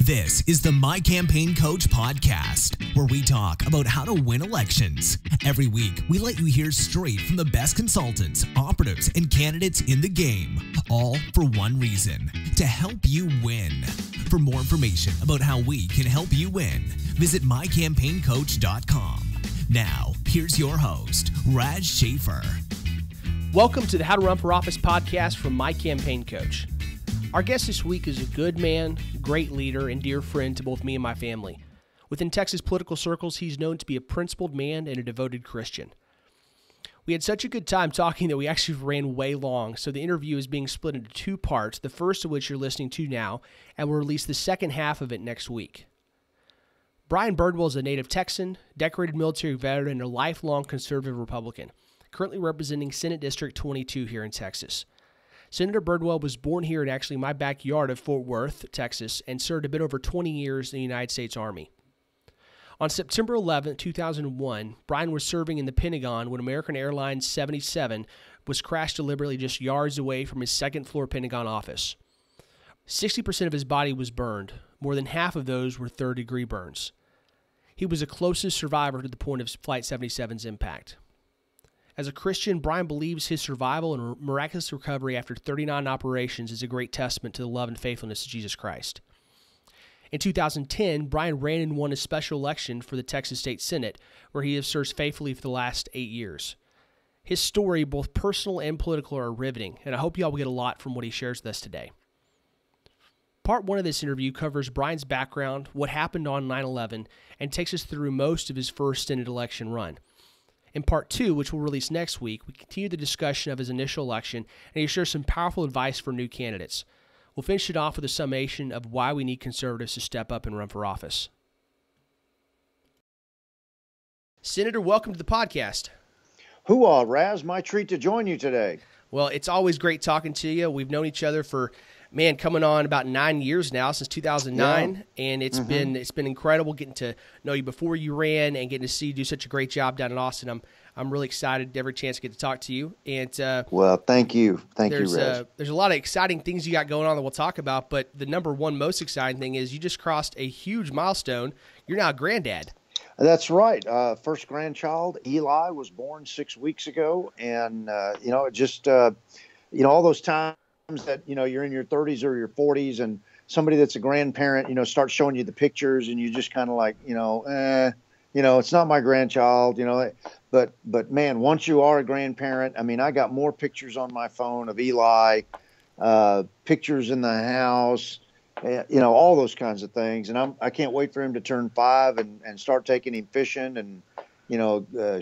This is the My Campaign Coach podcast, where we talk about how to win elections. Every week, we let you hear straight from the best consultants, operatives, and candidates in the game, all for one reason, to help you win. For more information about how we can help you win, visit mycampaigncoach.com. Now, here's your host, Raj Schaefer. Welcome to the How to Run for Office podcast from My Campaign Coach. Our guest this week is a good man, great leader, and dear friend to both me and my family. Within Texas political circles, he's known to be a principled man and a devoted Christian. We had such a good time talking that we actually ran way long, so the interview is being split into two parts, the first of which you're listening to now, and we'll release the second half of it next week. Brian Birdwell is a native Texan, decorated military veteran, and a lifelong conservative Republican, currently representing Senate District 22 here in Texas. Senator Birdwell was born here in actually my backyard of Fort Worth, Texas, and served a bit over 20 years in the United States Army. On September 11, 2001, Brian was serving in the Pentagon when American Airlines 77 was crashed deliberately just yards away from his second-floor Pentagon office. 60% of his body was burned. More than half of those were third-degree burns. He was the closest survivor to the point of Flight 77's impact. As a Christian, Brian believes his survival and miraculous recovery after 39 operations is a great testament to the love and faithfulness of Jesus Christ. In 2010, Brian ran and won a special election for the Texas State Senate, where he has served faithfully for the last 8 years. His story, both personal and political, are riveting, and I hope you all will get a lot from what he shares with us today. Part 1 of this interview covers Brian's background, what happened on 9/11, and takes us through most of his first Senate election run. In Part 2, which we'll release next week, we continue the discussion of his initial election, and he shares some powerful advice for new candidates. We'll finish it off with a summation of why we need conservatives to step up and run for office. Senator, welcome to the podcast. Hoo-ah, Raz, my treat to join you today. Well, it's always great talking to you. We've known each other for, coming on about 9 years now, since 2009, and it's been incredible getting to know you before you ran and getting to see you do such a great job down in Austin. I'm really excited every chance to get to talk to you. And well, thank you, Raz. There's a lot of exciting things you got going on that we'll talk about, but the number one most exciting thing is you just crossed a huge milestone. You're now a granddad. That's right. First grandchild, Eli, was born 6 weeks ago, and it just all those times that you're in your 30s or your 40s, and somebody that's a grandparent, starts showing you the pictures, and you just kind of like, it's not my grandchild, but man, once you are a grandparent, I mean, I got more pictures on my phone of Eli, pictures in the house, all those kinds of things. And I can't wait for him to turn 5 and start taking him fishing and,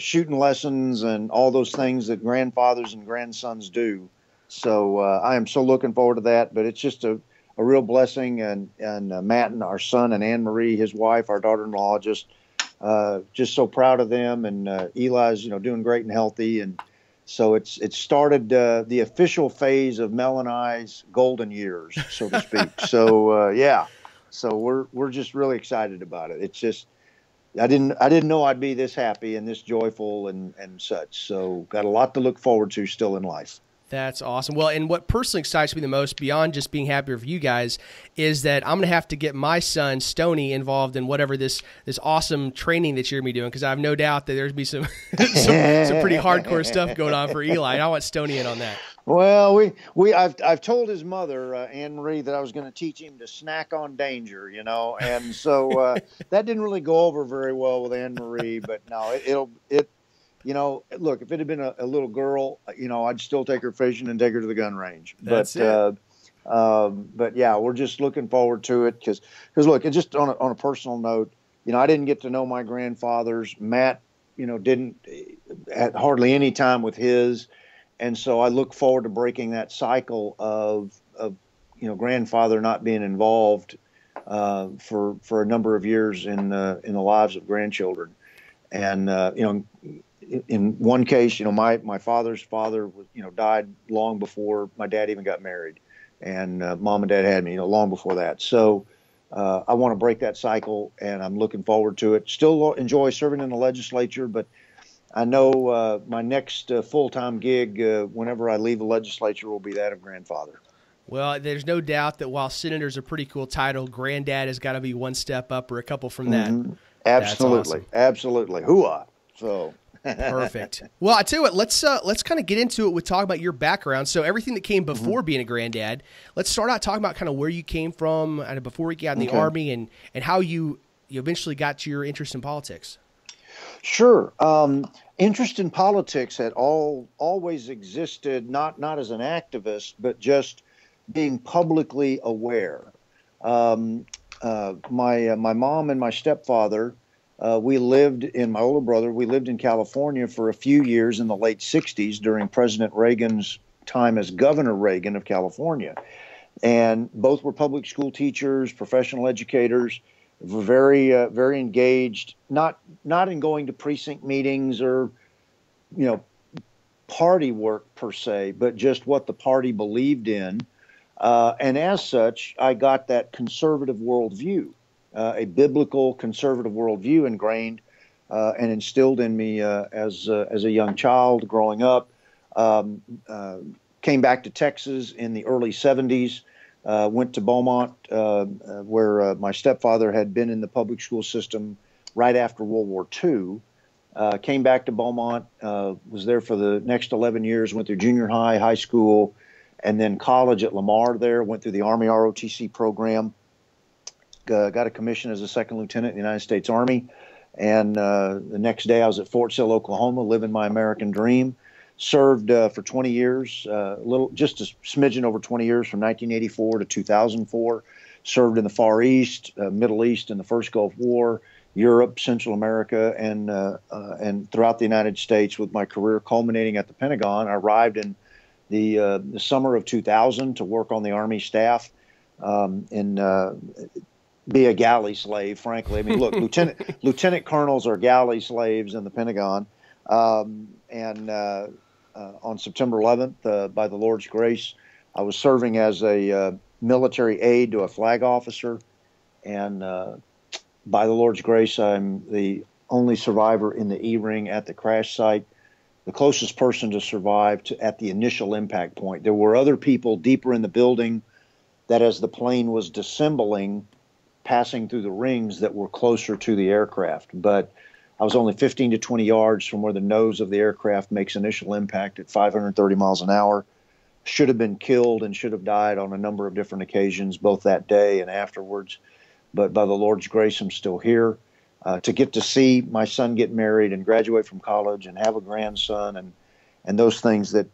shooting lessons and all those things that grandfathers and grandsons do. So I am so looking forward to that, but it's just a real blessing. And Matt and our son and Anne Marie, his wife, our daughter-in-law, just so proud of them. And Eli's, doing great and healthy. And so it started the official phase of Mel and I's golden years, so to speak. So so we're just really excited about it. It's just I didn't know I'd be this happy and this joyful and such. So got a lot to look forward to still in life. That's awesome. Well, and what personally excites me the most, beyond just being happier for you guys, is that I'm going to have to get my son, Stoney, involved in whatever this awesome training that you're going to be doing, because I have no doubt that there's going to be some pretty hardcore stuff going on for Eli. And I want Stoney in on that. Well, I've told his mother, Anne Marie, that I was going to teach him to snack on danger, and so that didn't really go over very well with Anne Marie, but no, look, if it had been a little girl, I'd still take her fishing and take her to the gun range. That's it. But yeah, we're just looking forward to it because look, it's just on a personal note, I didn't get to know my grandfathers. Matt, didn't had hardly any time with his. And so I look forward to breaking that cycle of grandfather not being involved for a number of years in the lives of grandchildren. And, in one case, my father's father was, died long before my dad even got married, and mom and dad had me, long before that. So I want to break that cycle, and I'm looking forward to it. Still enjoy serving in the legislature, but I know my next full-time gig, whenever I leave the legislature, will be that of grandfather. Well, there's no doubt that while senator's a pretty cool title, granddad has got to be one step up or a couple from that. Mm-hmm. Absolutely. That's awesome. Absolutely. Hooah. So perfect. Well, I tell you what, let's kind of get into it with talking about your background. So everything that came before being a granddad, let's start out talking about kind of where you came from and before you got in the Army and how you eventually got to your interest in politics. Sure. Interest in politics had always existed, not as an activist, but just being publicly aware. My mom and my stepfather, my older brother, we lived in California for a few years in the late 60s during President Reagan's time as Governor Reagan of California. And both were public school teachers, professional educators, were very engaged, not in going to precinct meetings or, party work per se, but just what the party believed in. And as such, I got that conservative worldview, a biblical conservative worldview ingrained and instilled in me as a young child growing up. Came back to Texas in the early 70s, went to Beaumont, where my stepfather had been in the public school system right after World War II. Came back to Beaumont, was there for the next 11 years, went through junior high, high school, and then college at Lamar there, went through the Army ROTC program, got a commission as a second lieutenant in the United States Army. And the next day I was at Fort Sill, Oklahoma, living my American dream. Served for 20 years, just a smidgen over 20 years from 1984 to 2004. Served in the Far East, Middle East in the first Gulf War, Europe, Central America, and throughout the United States with my career culminating at the Pentagon. I arrived in the summer of 2000 to work on the Army staff and be a galley slave, frankly. I mean, look, lieutenant colonels are galley slaves in the Pentagon. On September 11th, by the Lord's grace, I was serving as a military aide to a flag officer. And by the Lord's grace, I'm the only survivor in the E-ring at the crash site, the closest person to survive at the initial impact point. There were other people deeper in the building that as the plane was disassembling, passing through the rings that were closer to the aircraft. But I was only 15 to 20 yards from where the nose of the aircraft makes initial impact at 530 miles an hour. Should have been killed and should have died on a number of different occasions, both that day and afterwards. But by the Lord's grace, I'm still here to get to see my son get married and graduate from college and have a grandson and those things that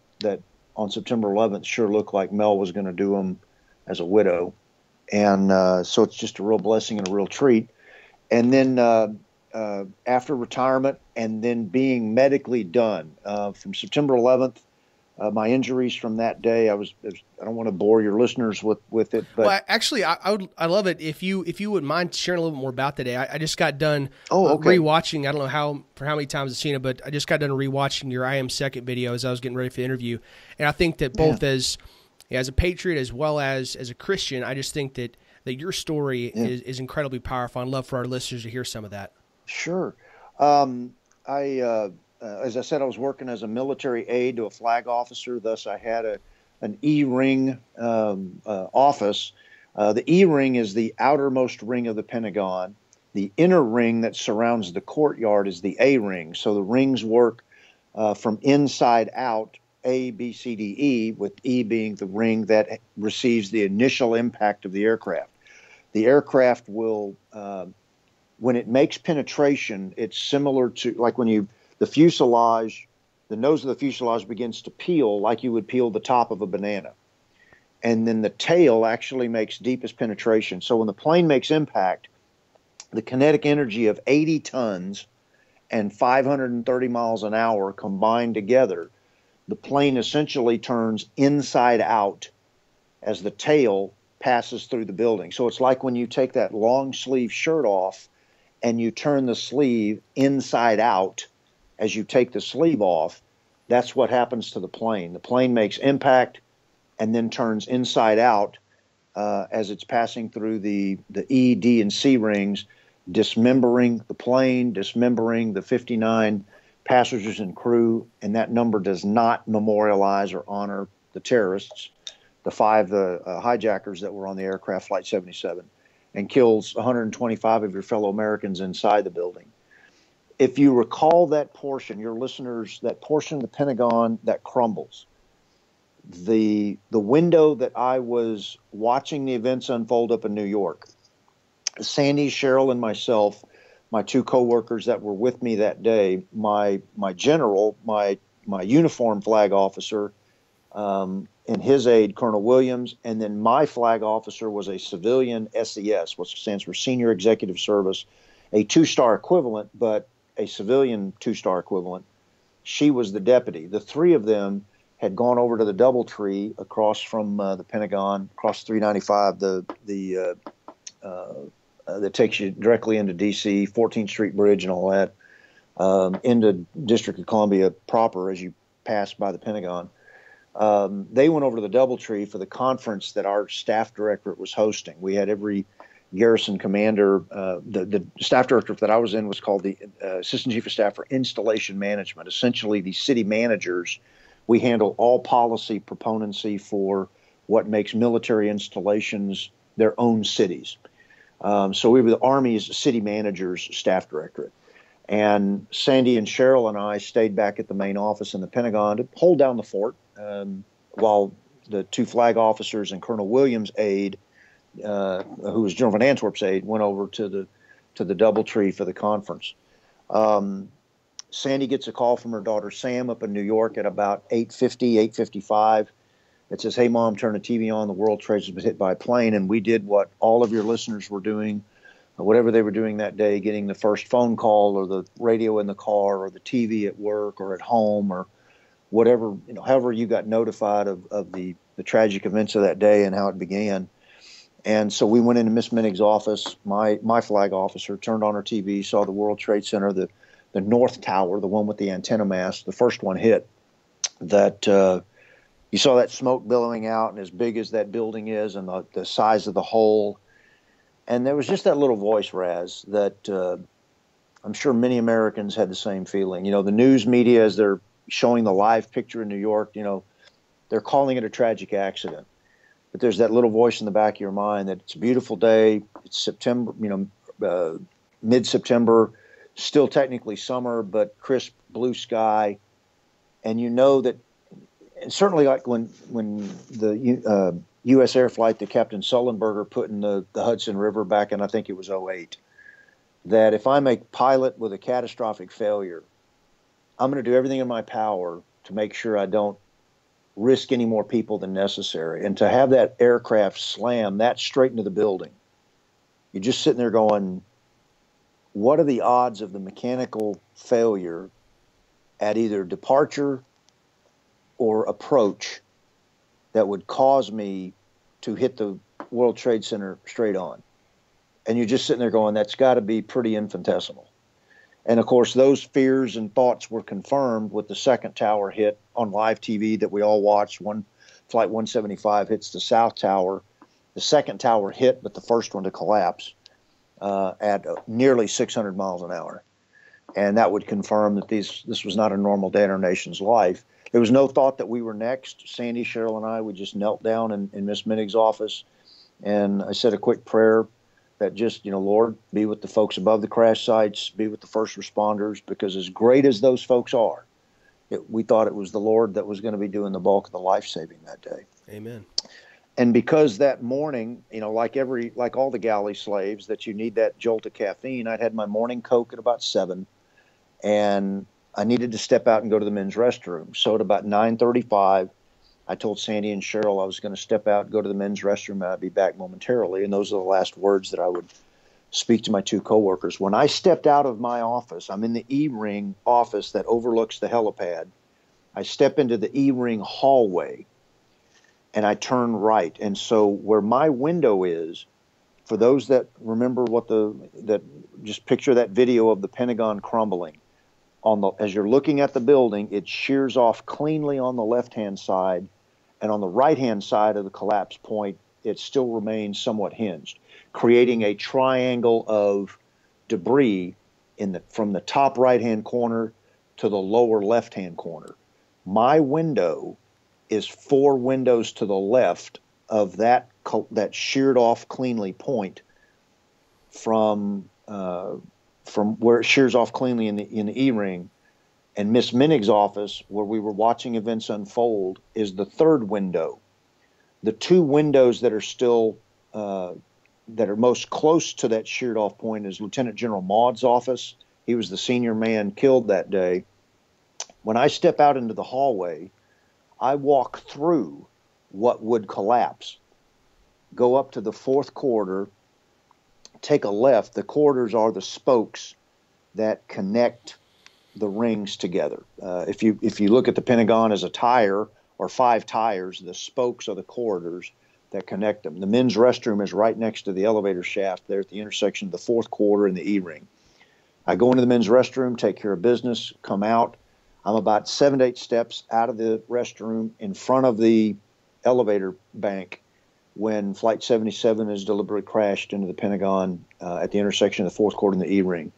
on September 11th sure looked like Mel was going to do them as a widow. And so it's just a real blessing and a real treat. And then after retirement and then being medically done from September 11th, my injuries from that day, I don't want to bore your listeners with it, but well, actually, I love it if you wouldn't mind sharing a little bit more about that day. I just got done rewatching. I don't know for how many times I've seen it, but I just got done rewatching your I Am Second video as I was getting ready for the interview, and I think that both as a patriot as well as a Christian, I just think that your story is incredibly powerful. I'd love for our listeners to hear some of that. Sure. As I said, I was working as a military aide to a flag officer. Thus, I had an E-ring office. The E-ring is the outermost ring of the Pentagon. The inner ring that surrounds the courtyard is the A-ring. So the rings work from inside out, A, B, C, D, E, with E being the ring that receives the initial impact of the aircraft. The aircraft will, when it makes penetration, it's similar to like when the fuselage, the nose of the fuselage begins to peel like you would peel the top of a banana. And then the tail actually makes deepest penetration. So when the plane makes impact, the kinetic energy of 80 tons and 530 miles an hour combined together, the plane essentially turns inside out as the tail passes through the building. So it's like when you take that long sleeve shirt off and you turn the sleeve inside out as you take the sleeve off, that's what happens to the plane. The plane makes impact and then turns inside out as it's passing through the E, D, and C rings, dismembering the plane, dismembering the 59 passengers and crew, and that number does not memorialize or honor the terrorists. the five hijackers that were on the aircraft Flight 77, and kills 125 of your fellow Americans inside the building. If you recall that portion, your listeners, that portion of the Pentagon that crumbles, the window that I was watching the events unfold up in New York, Sandy, Cheryl, and myself, my two coworkers that were with me that day, my general, my uniform flag officer, and his aide, Colonel Williams, and then my flag officer was a civilian SES, which stands for Senior Executive Service, a 2-star equivalent, but a civilian 2-star equivalent. She was the deputy. The three of them had gone over to the DoubleTree across from the Pentagon, across 395, that takes you directly into D.C., 14th Street Bridge and all that, into District of Columbia proper as you pass by the Pentagon. They went over to the DoubleTree for the conference that our staff directorate was hosting. We had every garrison commander. The staff directorate that I was in was called the Assistant Chief of Staff for Installation Management. Essentially, the city managers, we handle all policy proponency for what makes military installations their own cities. So we were the Army's city managers staff directorate. And Sandy and Cheryl and I stayed back at the main office in the Pentagon to hold down the fort, while the two flag officers and Colonel Williams' aide, who was General Van Antwerp's aide, went over to the DoubleTree for the conference. Sandy gets a call from her daughter Sam up in New York at about 8:55. It says, "Hey, Mom, turn the TV on. The World Trade has been hit by a plane." And we did what all of your listeners were doing, whatever they were doing that day, getting the first phone call or the radio in the car or the TV at work or at home or whatever, however you got notified of the tragic events of that day and how it began. And so we went into Miss Minnick's office. My flag officer turned on her TV, saw the World Trade Center, the North Tower, the one with the antenna mast, the first one hit. That you saw that smoke billowing out, and as big as that building is and the size of the hole. And there was just that little voice, Raz, that I'm sure many Americans had the same feeling. The news media, as they're showing the live picture in New York, they're calling it a tragic accident. But there's that little voice in the back of your mind that it's a beautiful day. It's September, mid-September, still technically summer, but crisp blue sky. And you know that, and certainly like when the U.S. air flight that Captain Sullenberger put in the Hudson River back in, I think it was 2008, that if I'm a pilot with a catastrophic failure, I'm going to do everything in my power to make sure I don't risk any more people than necessary. And to have that aircraft slam that straight into the building, you're just sitting there going, what are the odds of the mechanical failure at either departure or approach that would cause me to hit the World Trade Center straight on? And you're just sitting there going, that's got to be pretty infinitesimal. And of course, those fears and thoughts were confirmed with the second tower hit on live TV that we all watched. Flight 175 hits the South Tower. The second tower hit, but the first one to collapse at nearly 600 miles an hour. And that would confirm that this was not a normal day in our nation's life. There was no thought that we were next. Sandy, Cheryl, and I, we just knelt down in Miss Minnick's office, and I said a quick prayer that just, Lord, be with the folks above the crash sites, be with the first responders, because as great as those folks are, we thought it was the Lord that was going to be doing the bulk of the life-saving that day. Amen. And because that morning, like all the galley slaves, that you need that jolt of caffeine, I'd had my morning Coke at about 7, and I needed to step out and go to the men's restroom. So at about 9:35, I told Sandy and Cheryl I was going to step out and go to the men's restroom, and I'd be back momentarily. And those are the last words that I would speak to my two coworkers. When I stepped out of my office, I'm in the E-Ring office that overlooks the helipad. I step into the E-Ring hallway, and I turn right. And so where my window is, for those that remember that just picture that video of the Pentagon crumbling, as you're looking at the building, it shears off cleanly on the left-hand side, and on the right-hand side of the collapse point, it still remains somewhat hinged, creating a triangle of debris from the top right-hand corner to the lower left-hand corner. My window is 4 windows to the left of that sheared off cleanly point from where it shears off cleanly in the E-ring. And Miss Minig's office, where we were watching events unfold, is the 3rd window. The 2 windows that are still that are most close to that sheared off point is Lieutenant General Maud's office. He was the senior man killed that day. When I step out into the hallway, I walk through what would collapse, go up to the 4th corridor, take a left. The corridors are the spokes that connect the rings together. If you look at the Pentagon as a tire or 5 tires, the spokes are the corridors that connect them. The men's restroom is right next to the elevator shaft there at the intersection of the 4th corridor and the E-ring. I go into the men's restroom, take care of business, come out. I'm about 7 to 8 steps out of the restroom in front of the elevator bank when Flight 77 is deliberately crashed into the Pentagon at the intersection of the 4th corridor and the E-ring.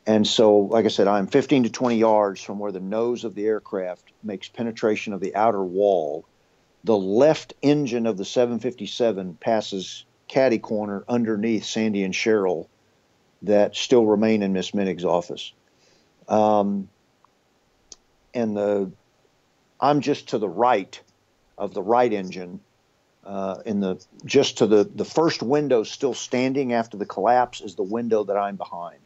And so, like I said, I'm 15 to 20 yards from where the nose of the aircraft makes penetration of the outer wall. The left engine of the 757 passes caddy corner underneath Sandy and Cheryl that still remain in Miss Minig's office. I'm just to the right of the right engine, just to the first window still standing after the collapse is the window that I'm behind.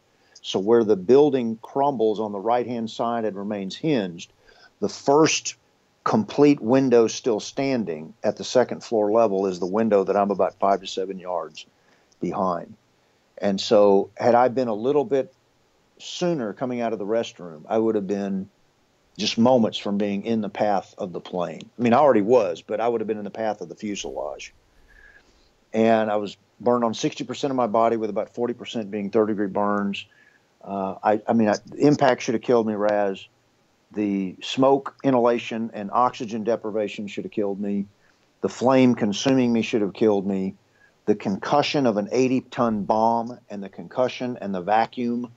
So where the building crumbles on the right-hand side and remains hinged, the first complete window still standing at the 2nd floor level is the window that I'm about 5 to 7 yards behind. And so had I been a little bit sooner coming out of the restroom, I would have been just moments from being in the path of the plane. I mean, I already was, but I would have been in the path of the fuselage. And I was burned on 60% of my body, with about 40% being 3rd-degree burns. The impact should have killed me, Raz. The smoke inhalation and oxygen deprivation should have killed me. The flame consuming me should have killed me. The concussion of an 80-ton bomb and the concussion and the vacuum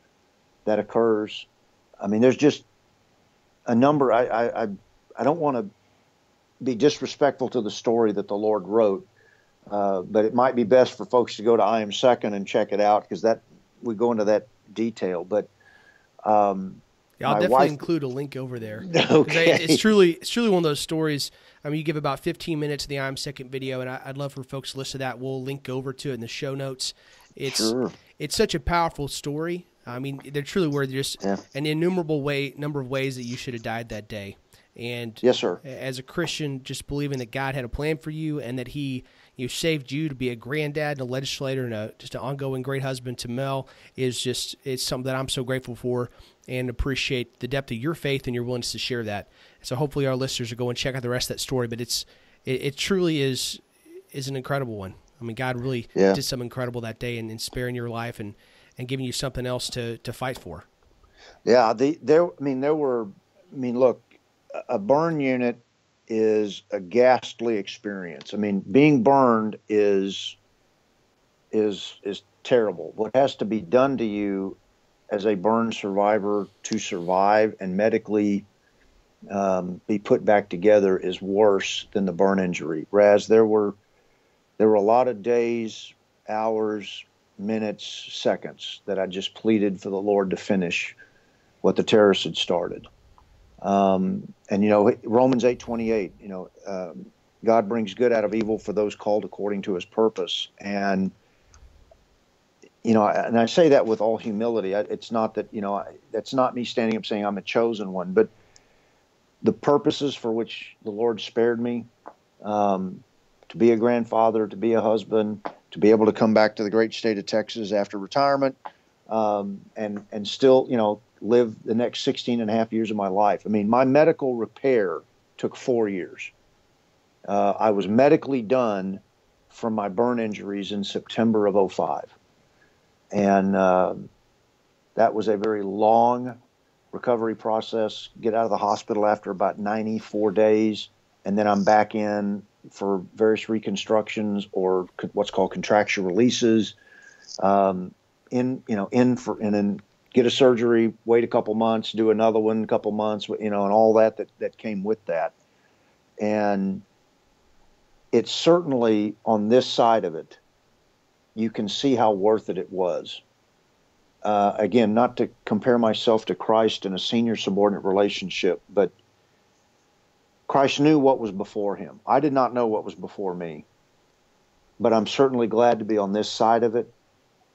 that occurs. I mean, there's just a number. I don't want to be disrespectful to the story that the Lord wrote, but it might be best for folks to go to I Am Second and check it out, because that we go into that detail. But yeah, I'll definitely include a link over there. Okay. It's truly one of those stories. I mean, you give about 15 minutes of the I'm Second video, and I'd love for folks to listen to that. We'll link over to it in the show notes. It's such a powerful story. I mean, there truly were just an innumerable number of ways that you should have died that day. And yes, sir. As a Christian, just believing that God had a plan for you and that He saved you to be a granddad and a legislator and just an ongoing great husband to Mel it's something that I'm so grateful for and appreciate the depth of your faith and your willingness to share that. So hopefully our listeners will go and check out the rest of that story. But it truly is an incredible one. I mean, God really did something incredible that day in sparing your life and giving you something else to fight for. Yeah, look, a burn unit is a ghastly experience. I mean, being burned is terrible. What has to be done to you as a burn survivor to survive and medically be put back together is worse than the burn injury. Raz, there were a lot of days, hours, minutes, seconds that I just pleaded for the Lord to finish what the terrorists had started. And Romans 8:28, God brings good out of evil for those called according to His purpose. And and I say that with all humility. It's not that that's not me standing up saying I'm a chosen one, but the purposes for which the Lord spared me, to be a grandfather, to be a husband, to be able to come back to the great state of Texas after retirement, and still live the next 16 and a half years of my life. I mean, my medical repair took 4 years. I was medically done from my burn injuries in September of 2005. And that was a very long recovery process. Get out of the hospital after about 94 days, and then I'm back in for various reconstructions or what's called contracture releases, and then get a surgery, wait a couple months, do another one, a couple months, and all that came with that. And it's certainly on this side of it, you can see how worth it was. Again, not to compare myself to Christ in a senior subordinate relationship, but Christ knew what was before him. I did not know what was before me, but I'm certainly glad to be on this side of it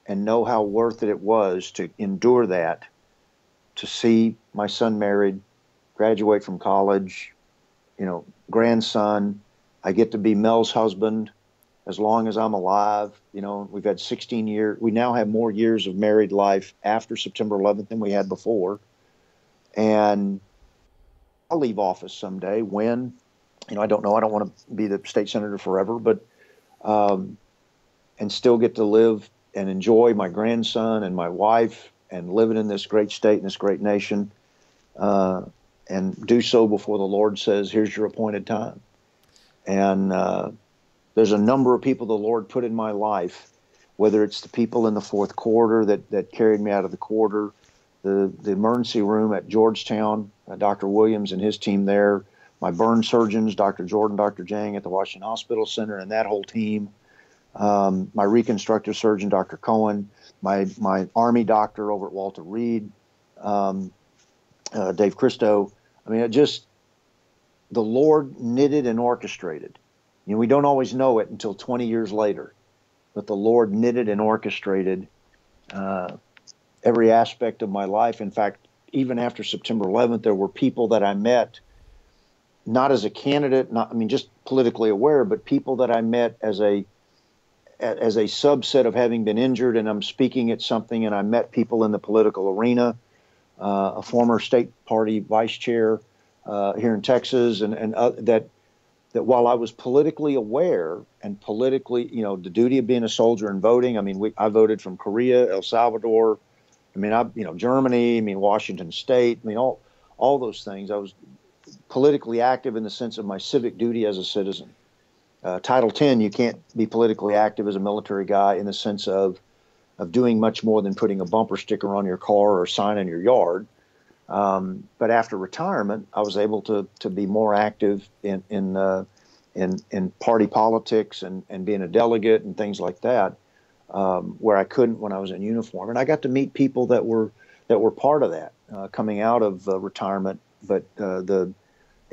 and know how worth it was to endure that, to see my son married, graduate from college, grandson. I get to be Mel's husband as long as I'm alive. We've had 16 years. We now have more years of married life after September 11th than we had before. And I'll leave office someday when, I don't know. I don't want to be the state senator forever, but, and still get to live and enjoy my grandson and my wife and living in this great state and this great nation, and do so before the Lord says, here's your appointed time. And there's a number of people the Lord put in my life, whether it's the people in the fourth quarter that carried me out of the quarter, the emergency room at Georgetown, Dr. Williams and his team there, my burn surgeons, Dr. Jordan, Dr. Jang at the Washington Hospital Center, and that whole team, my reconstructive surgeon, Dr. Cohen, my Army doctor over at Walter Reed, Dave Christo. I mean, the Lord knitted and orchestrated. We don't always know it until 20 years later, but the Lord knitted and orchestrated every aspect of my life. In fact, even after September 11th, there were people that I met, not as a candidate, just politically aware, but people that I met as a subset of having been injured, and I'm speaking at something, and I met people in the political arena, a former state party vice chair here in Texas, and that while I was politically aware and politically, the duty of being a soldier and voting. I voted from Korea, El Salvador, Germany, Washington State, all those things. I was politically active in the sense of my civic duty as a citizen. Title 10, you can't be politically active as a military guy in the sense of doing much more than putting a bumper sticker on your car or a sign in your yard. But after retirement, I was able to be more active in party politics and being a delegate and things like that, where I couldn't when I was in uniform. And I got to meet people that were part of that coming out of retirement, but the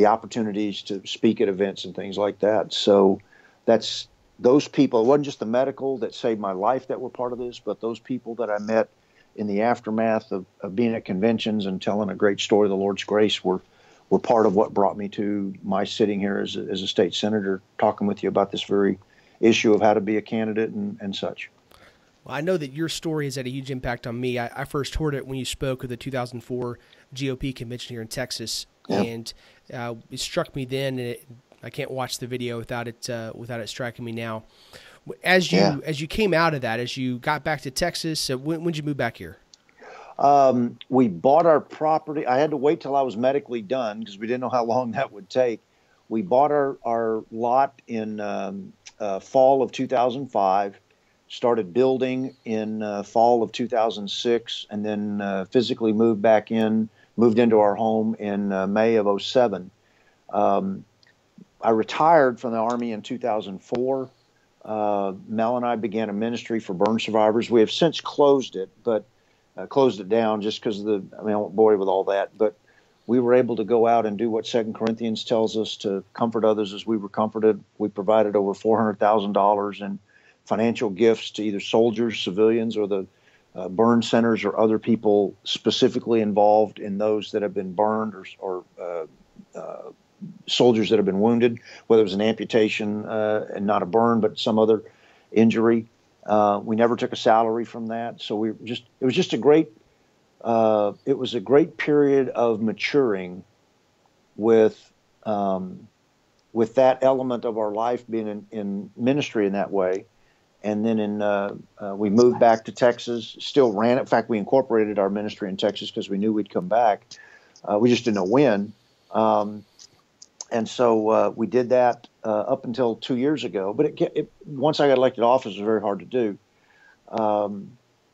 opportunities to speak at events and things like that. So that's those people. It wasn't just the medical that saved my life that were part of this, but those people that I met in the aftermath of being at conventions and telling a great story of the Lord's grace were part of what brought me to my sitting here as a state senator, talking with you about this very issue of how to be a candidate and such. Well, I know that your story has had a huge impact on me. I first heard it when you spoke at the 2004 GOP convention here in Texas, yeah. And it struck me then, and I can't watch the video without it striking me now. As you came out of that, as you got back to Texas, when did you move back here? We bought our property. I had to wait till I was medically done because we didn't know how long that would take. We bought our lot in fall of 2005, started building in fall of 2006, and then physically moved into our home in May of 2007. I retired from the Army in 2004. Mel and I began a ministry for burn survivors. We have since closed it, but closed it down just because I won't bore you with all that, but we were able to go out and do what 2 Corinthians tells us, to comfort others as we were comforted. We provided over $400,000 in financial gifts to either soldiers, civilians, or the burn centers or other people specifically involved in those that have been burned or soldiers that have been wounded, whether it was an amputation and not a burn, but some other injury. We never took a salary from that. So it was just a great period of maturing with that element of our life being in ministry in that way. And then we moved back to Texas, still ran it. In fact, we incorporated our ministry in Texas because we knew we'd come back. We just didn't know when. And so we did that up until 2 years ago. But once I got elected office, it was very hard to do.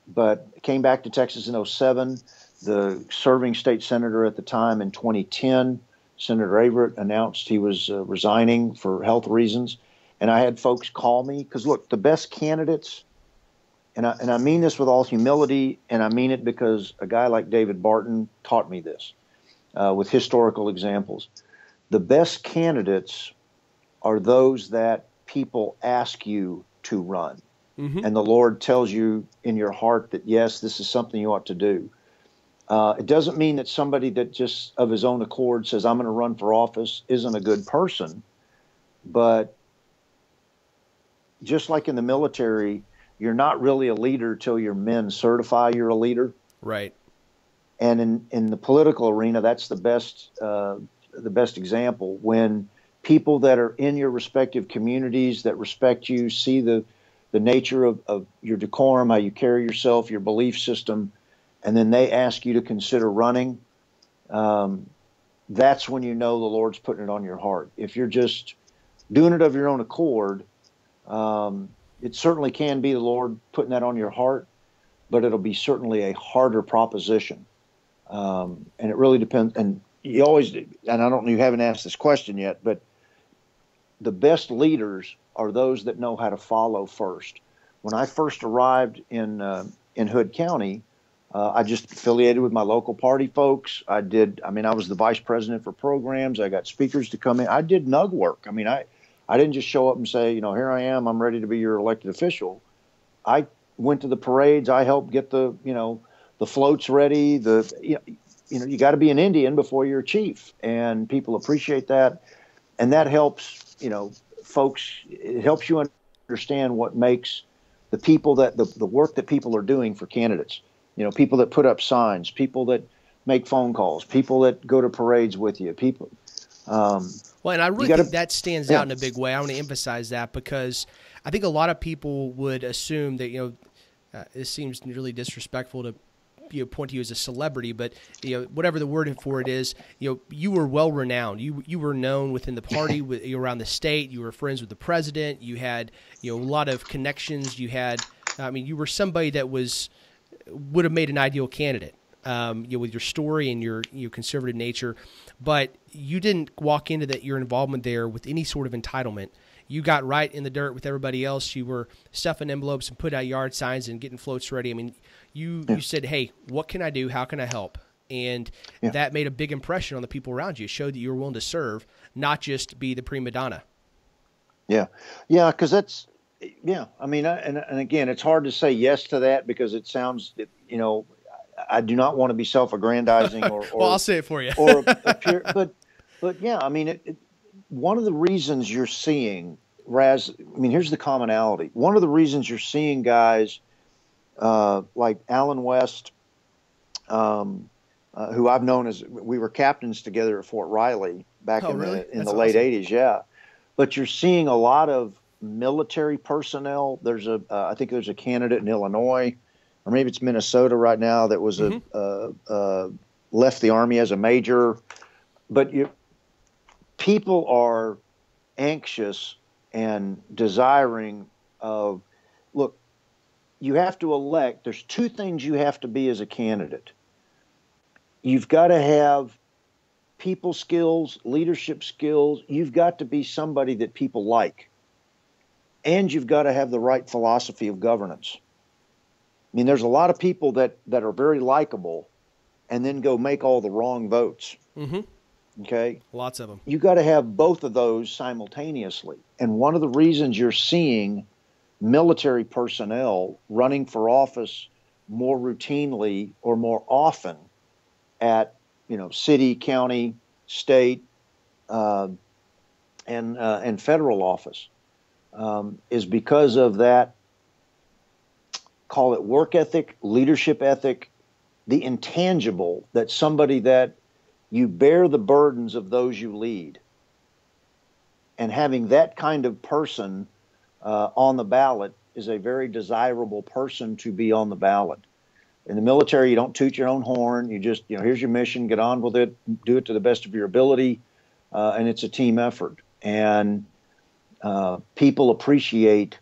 But came back to Texas in 2007, the serving state senator at the time in 2010, Senator Averett announced he was resigning for health reasons. And I had folks call me because, look, the best candidates, and I mean this with all humility, and I mean it because a guy like David Barton taught me this with historical examples. The best candidates are those that people ask you to run. Mm-hmm. And the Lord tells you in your heart that, yes, this is something you ought to do. It doesn't mean that somebody that just of his own accord says, I'm going to run for office isn't a good person. But just like in the military, you're not really a leader till your men certify you're a leader. Right. And in the political arena, that's the best example. When people that are in your respective communities that respect you, see the nature of your decorum, how you carry yourself, your belief system, and then they ask you to consider running, that's when you know the Lord's putting it on your heart. If you're just doing it of your own accord, it certainly can be the Lord putting that on your heart, but it'll be certainly a harder proposition. And it really depends. And you always, and I don't know, you haven't asked this question yet, but the best leaders are those that know how to follow first. When I first arrived in Hood County, I just affiliated with my local party folks. I was the vice president for programs. I got speakers to come in. I did NUG work. I mean, I didn't just show up and say, here I am, I'm ready to be your elected official. I went to the parades. I helped get the floats ready. You got to be an Indian before you're a chief, and people appreciate that. And that helps, folks, it helps you understand what makes the people the work that people are doing for candidates. People that put up signs, people that make phone calls, people that go to parades with you, people. Well, and I really think that stands out in a big way. I want to emphasize that because I think a lot of people would assume that, it seems really disrespectful to point to you as a celebrity, but whatever the word for it is, you were well renowned. You were known within the party, around the state. You were friends with the president. You had a lot of connections. You had, you were somebody that would have made an ideal candidate. With your story and your conservative nature, but you didn't walk into your involvement there with any sort of entitlement. You got right in the dirt with everybody else. You were stuffing envelopes and put out yard signs and getting floats ready. You said, hey, what can I do? How can I help? And that made a big impression on the people around you. It showed that you were willing to serve, not just be the prima donna. Yeah, because that's, and again, it's hard to say yes to that because it sounds, I do not want to be self-aggrandizing or well, I'll say it for you. or appear, but yeah, one of the reasons you're seeing, Raz, here's the commonality. One of the reasons you're seeing guys like Alan West, who I've known as, we were captains together at Fort Riley back in the late 80s, yeah. But you're seeing a lot of military personnel. I think there's a candidate in Illinois, or maybe it's Minnesota right now, that was left the Army as a major. But people are anxious and desiring of, look, you have to elect. There's two things you have to be as a candidate. You've got to have people skills, leadership skills. You've got to be somebody that people like. And you've got to have the right philosophy of governance. There's a lot of people that are very likable and then go make all the wrong votes. Mm-hmm. Okay? Lots of them. You got to have both of those simultaneously. And one of the reasons you're seeing military personnel running for office more routinely or more often at, city, county, state, and federal office is because of that, call it work ethic, leadership ethic, the intangible, that somebody that you bear the burdens of those you lead. And having that kind of person on the ballot is a very desirable person to be on the ballot. In the military, you don't toot your own horn. You just, here's your mission, get on with it, do it to the best of your ability, and it's a team effort. And people appreciate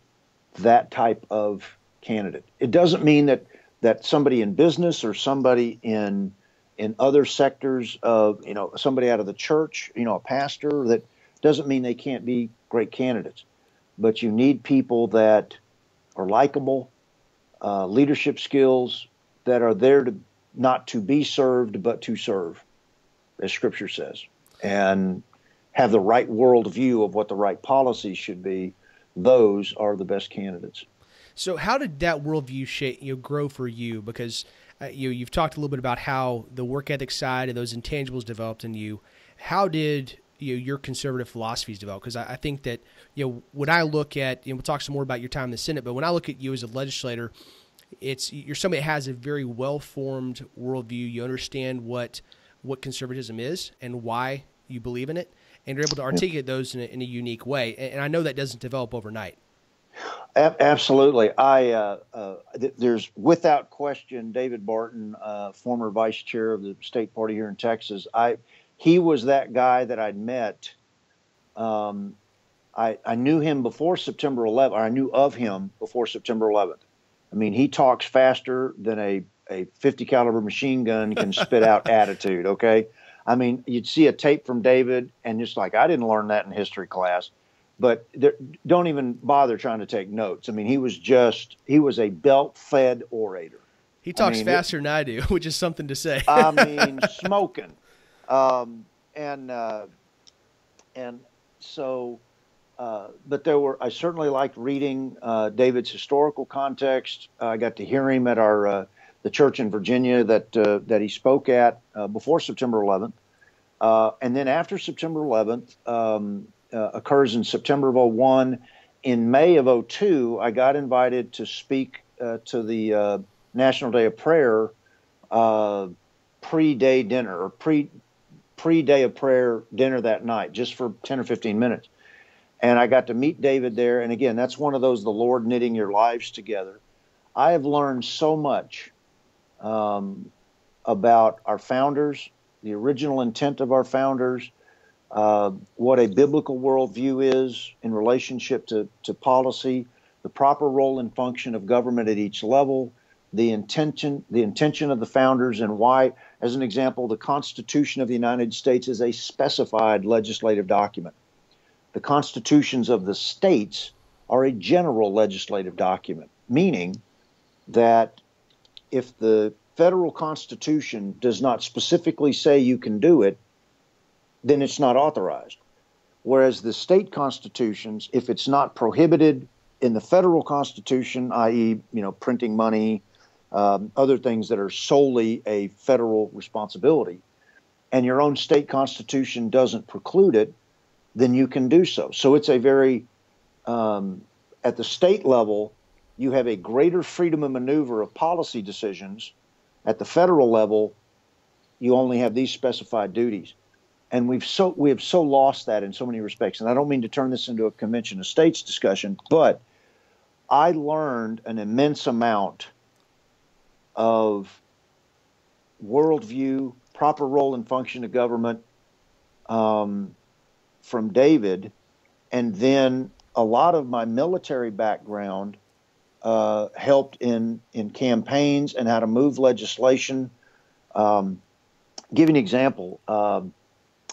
that type of candidate. It doesn't mean that somebody in business or somebody in in other sectors of, somebody out of the church, a pastor. That doesn't mean they can't be great candidates, but you need people that are likable, leadership skills, that are there to not to be served, but to serve, as Scripture says, and have the right worldview of what the right policies should be. Those are the best candidates. So how did that worldview grow for you? Because you've talked a little bit about how the work ethic side and those intangibles developed in you. How did your conservative philosophies develop? Because I think that when I look at, we'll talk some more about your time in the Senate, but when I look at you as a legislator, you're somebody that has a very well-formed worldview. You understand what conservatism is and why you believe in it, and you're able to articulate those in a unique way. And I know that doesn't develop overnight. Absolutely. There's without question David Barton, former vice chair of the state party here in Texas. He was that guy that I'd met. I knew him before September 11th, or I knew of him before September 11th. I mean, he talks faster than a 50 caliber machine gun can spit out attitude. Okay. I mean, you'd see a tape from David and just like, I didn't learn that in history class, but don't even bother trying to take notes. I mean, he was a belt fed orator. He talks faster than I do, which is something to say. I mean, smoking. But I certainly liked reading David's historical context. I got to hear him at the church in Virginia that he spoke at before September 11th. And then after September 11th occurs in September of 2001. In May of 2002, I got invited to speak to the National Day of Prayer pre-day dinner, or pre-day of prayer dinner that night, just for 10 or 15 minutes. And I got to meet David there. And again, that's one of those, the Lord knitting your lives together. I have learned so much about our founders, the original intent of our founders, what a biblical worldview is in relationship to policy, the proper role and function of government at each level, the intention of the founders, and why, as an example, the Constitution of the United States is a specified legislative document. The constitutions of the states are a general legislative document, meaning that if the federal Constitution does not specifically say you can do it, then it's not authorized. Whereas the state constitutions, if it's not prohibited in the federal Constitution, i.e., printing money, other things that are solely a federal responsibility, and your own state constitution doesn't preclude it, then you can do so. So it's a very, at the state level, you have a greater freedom of maneuver of policy decisions. At the federal level, you only have these specified duties. And we have so lost that in so many respects. And I don't mean to turn this into a convention of states discussion, but I learned an immense amount of worldview, proper role and function of government from David. And then a lot of my military background helped in campaigns and how to move legislation. Give you an example, and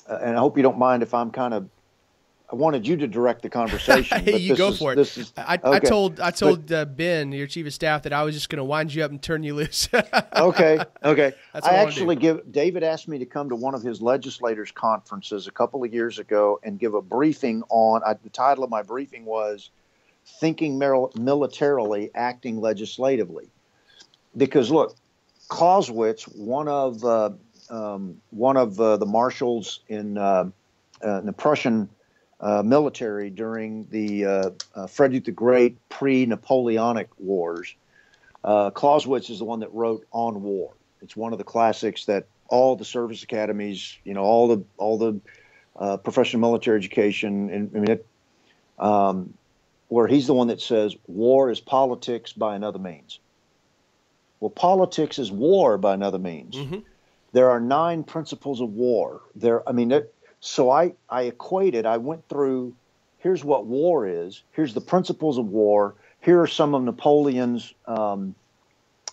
I hope you don't mind if I'm I wanted you to direct the conversation. But you go for it. I told Ben, your chief of staff, that I was just going to wind you up and turn you loose. Okay. David asked me to come to one of his legislators' conferences a couple of years ago and give a briefing on, the title of my briefing was Thinking Militarily, Acting Legislatively. Because look, Clausewitz, one of the marshals in the Prussian military during the Frederick the Great pre-Napoleonic wars. Clausewitz is the one that wrote On War. It's one of the classics that all the service academies, all the professional military education, where he's the one that says war is politics by another means. Well, politics is war by another means. Mm-hmm. There are 9 principles of war. So I equated, I went through, here's what war is, here's the principles of war, here are some of Napoleon's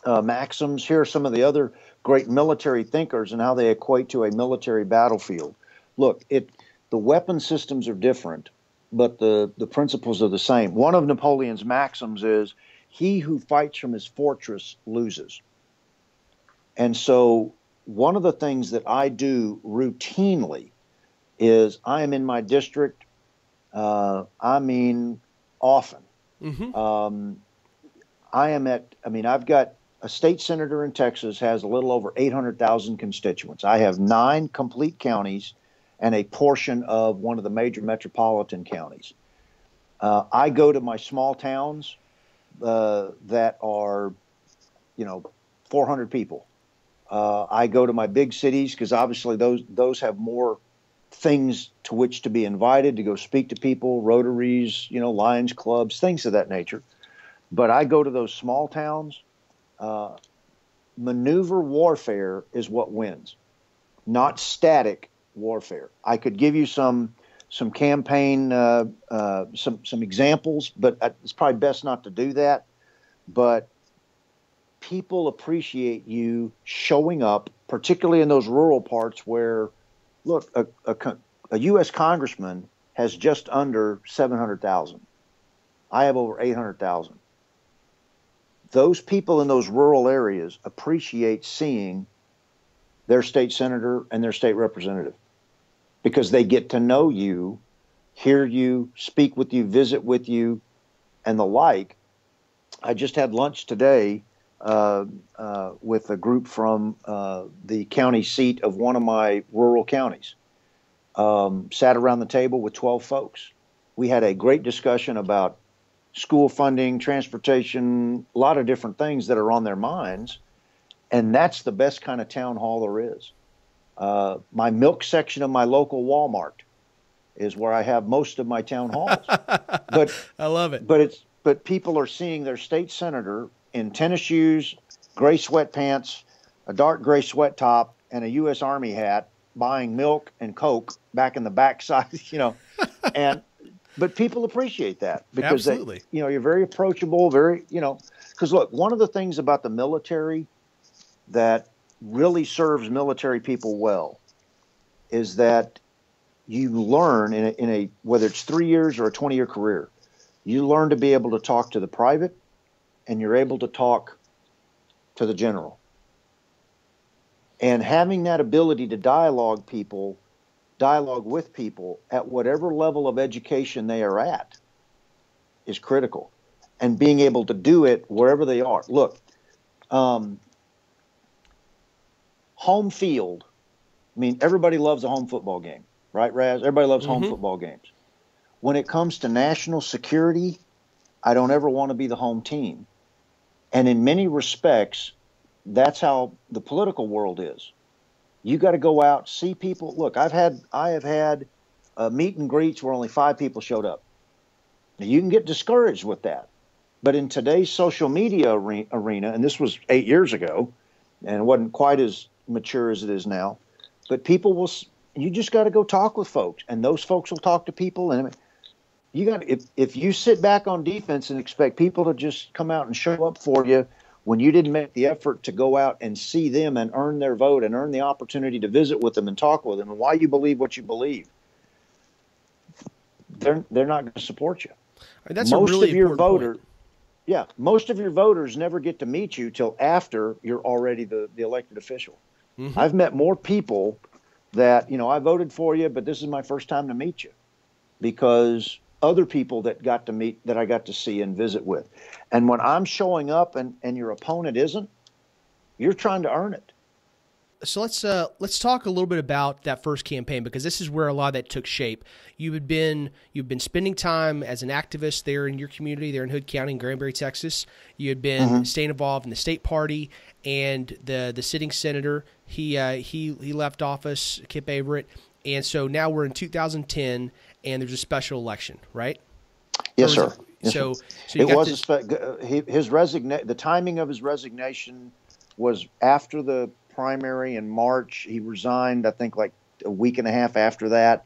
maxims. Here are some of the other great military thinkers and how they equate to a military battlefield. Look, the weapon systems are different, but the principles are the same. One of Napoleon's maxims is, he who fights from his fortress loses. And so one of the things that I do routinely is, I am in my district, often. Mm-hmm. I've got a state senator in Texas has a little over 800,000 constituents. I have 9 complete counties and a portion of one of the major metropolitan counties. I go to my small towns that are, 400 people. I go to my big cities because obviously those have more things to which to be invited, to go speak to people, Rotaries, Lions clubs, things of that nature. But I go to those small towns. Maneuver warfare is what wins, not static warfare. I could give you some campaign, some examples, but it's probably best not to do that. But people appreciate you showing up, particularly in those rural parts where, look, a U.S. congressman has just under 700,000. I have over 800,000. Those people in those rural areas appreciate seeing their state senator and their state representative, because they get to know you, hear you, speak with you, visit with you, and the like. I just had lunch today with a group from the county seat of one of my rural counties. Sat around the table with 12 folks. We had a great discussion about school funding, transportation, a lot of different things that are on their minds. And that's the best kind of town hall there is. My milk section of my local Walmart is where I have most of my town halls. But I love it. But people are seeing their state senator in tennis shoes, gray sweatpants, a dark gray sweat top, and a U.S. Army hat, buying milk and Coke back in the backside, but people appreciate that because Absolutely. You're very approachable, because look, one of the things about the military that really serves military people well is that you learn in a whether it's 3 years or a 20-year career, you learn to be able to talk to the private and you're able to talk to the general. And having that ability to dialogue with people at whatever level of education they are at is critical. And being able to do it wherever they are. Look, home field, everybody loves a home football game, right, Raz? Everybody loves home football games. When it comes to national security, I don't ever want to be the home team. And in many respects, that's how the political world is. You got to go out, see people. Look, I have had meet and greets where only 5 people showed up. Now, you can get discouraged with that. But in today's social media arena, and this was 8 years ago, and it wasn't quite as mature as it is now, but you just got to go talk with folks, and those folks will talk to people. And if you sit back on defense and expect people to just come out and show up for you when you didn't make the effort to go out and see them and earn their vote and earn the opportunity to visit with them and talk with them and why you believe what you believe, they're not going to support you. That's most a really of your important point. Yeah, most of your voters never get to meet you till after you're already the elected official. Mm-hmm. I've met more people that, I voted for you, but this is my first time to meet you, because other people that I got to see and visit with. And when I'm showing up and your opponent isn't, you're trying to earn it. So let's talk a little bit about that first campaign, because this is where a lot of that took shape. You've been spending time as an activist there in your community, there in Hood County in Granbury, Texas. You had been staying involved in the state party, and the sitting senator, he left office, Kip Everett, and so now we're in 2010, and there's a special election, right? Yes, sir. So it was the timing of his resignation was after the primary in March. He resigned, I think, like a week and a half after that.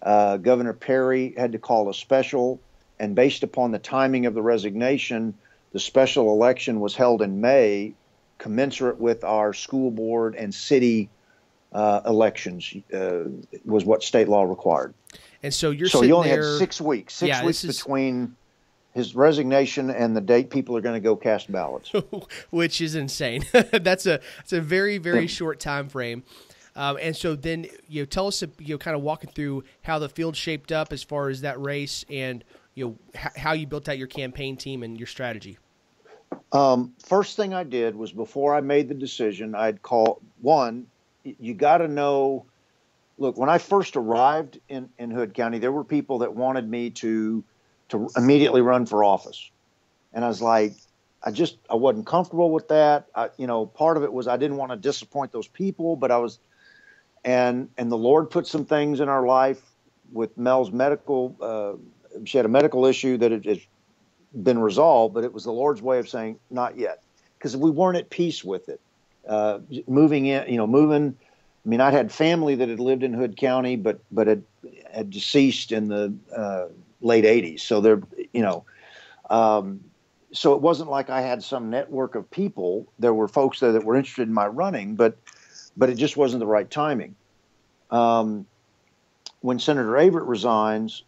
Governor Perry had to call a special, and based upon the timing of the resignation, the special election was held in May commensurate with our school board and city elections was what state law required. And so you're so sitting you only there, had 6 weeks. Six weeks this is- between his resignation and the date people are going to go cast ballots. which is insane. It's a very, very short time frame. And so then, tell us, kind of walking through how the field shaped up as far as that race, and how you built out your campaign team and your strategy. First thing I did was, before I made the decision, I'd call one. You got to know. Look, when I first arrived in Hood County, there were people that wanted me to immediately run for office, and I was like, I wasn't comfortable with that. Part of it was I didn't want to disappoint those people, but I was. And the Lord put some things in our life with Mel's medical. She had a medical issue that has been resolved, but it was the Lord's way of saying not yet, because we weren't at peace with it. Moving. I mean, I'd had family that had lived in Hood County, but had deceased in the late '80s. So so it wasn't like I had some network of people. There were folks there that were interested in my running, but it just wasn't the right timing. When Senator Averett resigns,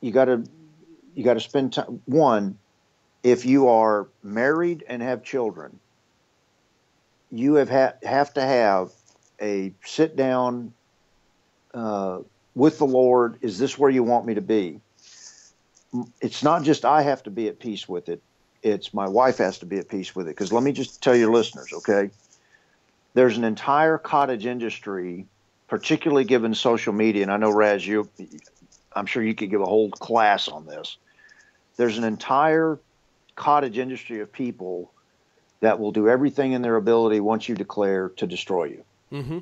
you got to spend time. One, if you are married and have children, you have to have a sit down with the Lord. Is this where you want me to be? It's not just I have to be at peace with it. It's my wife has to be at peace with it. Because let me just tell your listeners, okay? There's an entire cottage industry, particularly given social media, and I know, Raz, I'm sure you could give a whole class on this. There's an entire cottage industry of people that will do everything in their ability once you declare to destroy you. Mm-hmm.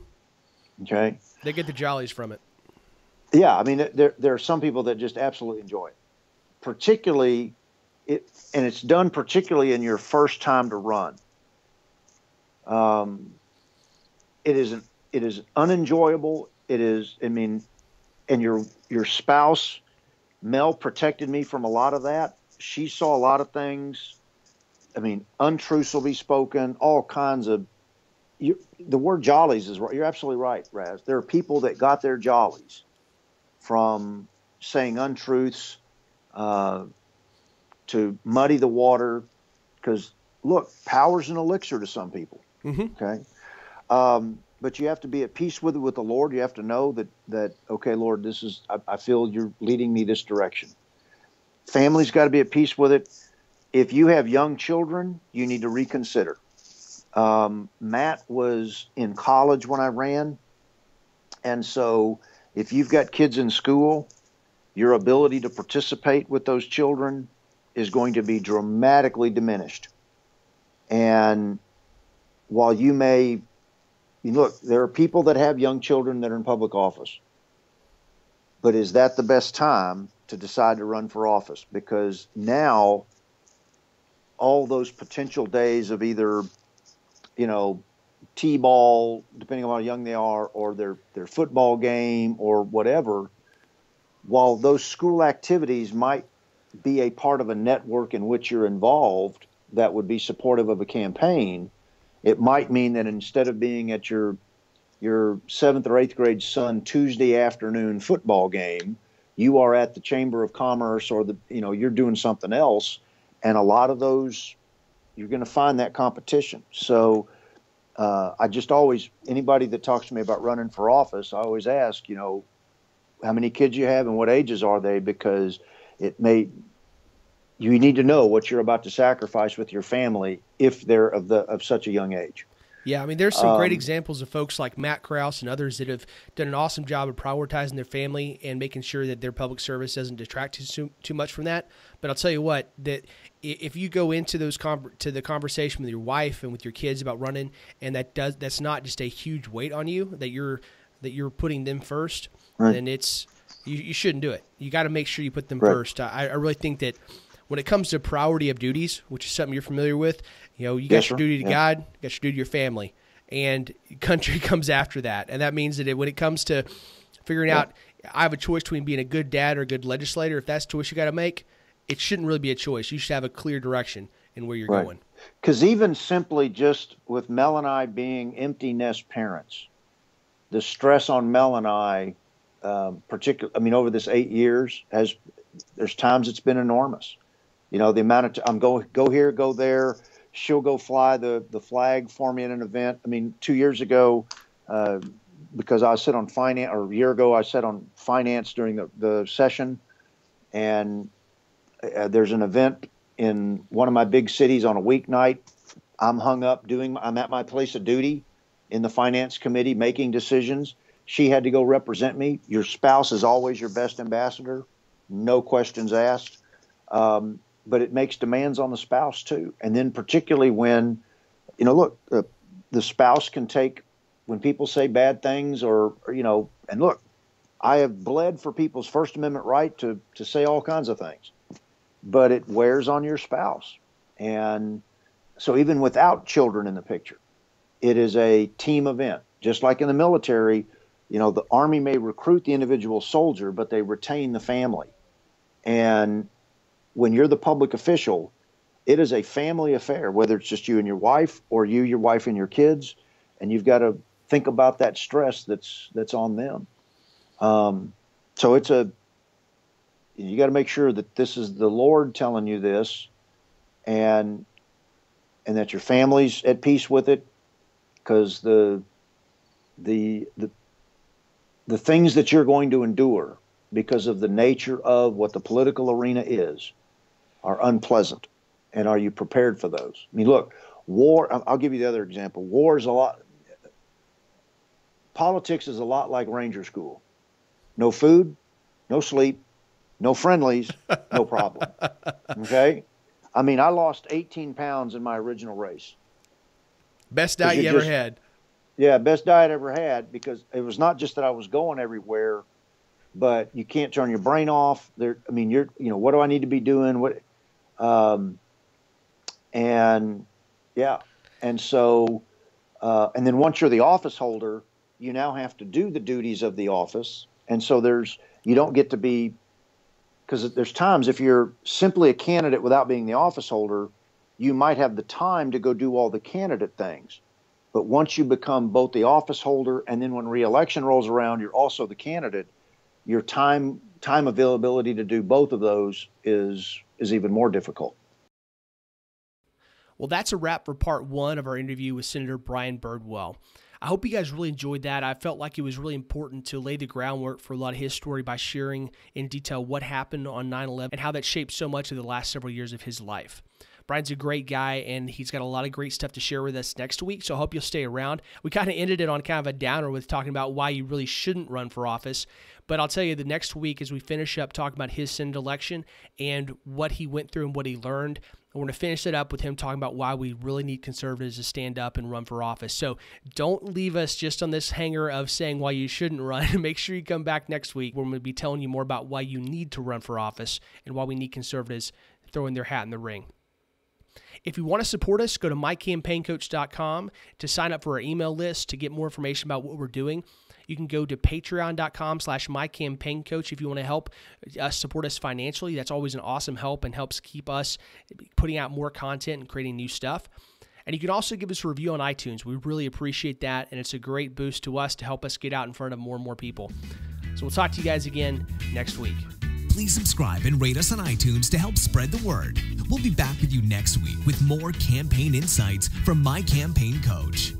Okay? They get the jollies from it. Yeah, I mean, there are some people that just absolutely enjoy it. Particularly, and it's done particularly in your first time to run. It is unenjoyable. It is, I mean, and your spouse, Mel, protected me from a lot of that. She saw a lot of things. I mean, untruths will be spoken, all kinds of. The word jollies is right. You're absolutely right, Raz. There are people that got their jollies from saying untruths to muddy the water. Because, look, power's an elixir to some people. Mm-hmm. Okay? But you have to be at peace with the Lord. You have to know that okay, Lord, I feel you're leading me this direction. Family's got to be at peace with it. If you have young children, you need to reconsider. Matt was in college when I ran. And so if you've got kids in school, your ability to participate with those children is going to be dramatically diminished. And while you may, look, there are people that have young children that are in public office. But is that the best time to decide to run for office? Because now all those potential days of either, T-ball, depending on how young they are, or their football game or whatever, while those school activities might be a part of a network in which you're involved that would be supportive of a campaign, it might mean that instead of being at your 7th or 8th grade son Tuesday afternoon football game, you are at the Chamber of Commerce or you're doing something else. And a lot of those, you're going to find that competition. So I just always, anybody that talks to me about running for office, I always ask, how many kids you have and what ages are they? Because you need to know what you're about to sacrifice with your family if they're of such a young age. Yeah, I mean, there's some great examples of folks like Matt Krause and others that have done an awesome job of prioritizing their family and making sure that their public service doesn't detract too much from that. But I'll tell you what, that if you go into to the conversation with your wife and with your kids about running, and that's not just a huge weight on you, that you're putting them first, right, then you shouldn't do it. You got to make sure you put them right first. I really think that when it comes to priority of duties, which is something you're familiar with, you got your duty to God, you got your duty to your family, and country comes after that. And that means that when it comes to figuring out, I have a choice between being a good dad or a good legislator, if that's the choice you got to make, it shouldn't really be a choice. You should have a clear direction in where you're going. Because even simply just with Mel and I being empty nest parents, the stress on Mel and I, over this 8 years, there's times it's been enormous. You know, the amount of I'm go here, go there. She'll go fly the flag for me in an event. I mean, 2 years ago, because I sit on finance, or a year ago, I sat on finance during the session, and there's an event in one of my big cities on a weeknight. I'm hung up I'm at my place of duty in the finance committee making decisions. She had to go represent me. Your spouse is always your best ambassador, no questions asked. But it makes demands on the spouse too. And then particularly when, look, the spouse can take, when people say bad things and look, I have bled for people's First Amendment right to say all kinds of things, but it wears on your spouse. And so even without children in the picture, it is a team event. Just like in the military, the Army may recruit the individual soldier, but they retain the family. And when you're the public official, it is a family affair, whether it's just you and your wife or your wife and your kids, and you've got to think about that stress that's on them. So you got to make sure that this is the Lord telling you this, and that your family's at peace with it, because the things that you're going to endure because of the nature of what the political arena is are unpleasant. And are you prepared for those? I mean, look, war, I'll give you the other example. Politics is a lot like Ranger School. No food, no sleep, no friendlies, no problem. Okay? I mean, I lost 18 pounds in my original race. Best diet you ever had. Yeah, best diet I ever had, because it was not just that I was going everywhere, but you can't turn your brain off. What do I need to be doing? And so, and then once you're the office holder, you now have to do the duties of the office. And so you don't get to be, because there's times if you're simply a candidate without being the office holder, you might have the time to go do all the candidate things. But once you become both the office holder and then when re-election rolls around, you're also the candidate, your time availability to do both of those is even more difficult. Well, that's a wrap for part one of our interview with Senator Brian Birdwell. I hope you guys really enjoyed that. I felt like it was really important to lay the groundwork for a lot of his story by sharing in detail what happened on 9/11 and how that shaped so much of the last several years of his life. Brian's a great guy, and he's got a lot of great stuff to share with us next week, so I hope you'll stay around. We kind of ended it on kind of a downer with talking about why you really shouldn't run for office, but I'll tell you the next week as we finish up talking about his Senate election and what he went through and what he learned, we're going to finish it up with him talking about why we really need conservatives to stand up and run for office. So don't leave us just on this hanger of saying why you shouldn't run. Make sure you come back next week where we're going to be telling you more about why you need to run for office and why we need conservatives throwing their hat in the ring. If you want to support us, go to mycampaigncoach.com to sign up for our email list to get more information about what we're doing. You can go to patreon.com/mycampaigncoach if you want to help support us financially. That's always an awesome help and helps keep us putting out more content and creating new stuff. And you can also give us a review on iTunes. We really appreciate that, and it's a great boost to us to help us get out in front of more and more people. So we'll talk to you guys again next week. Please subscribe and rate us on iTunes to help spread the word. We'll be back with you next week with more campaign insights from My Campaign Coach.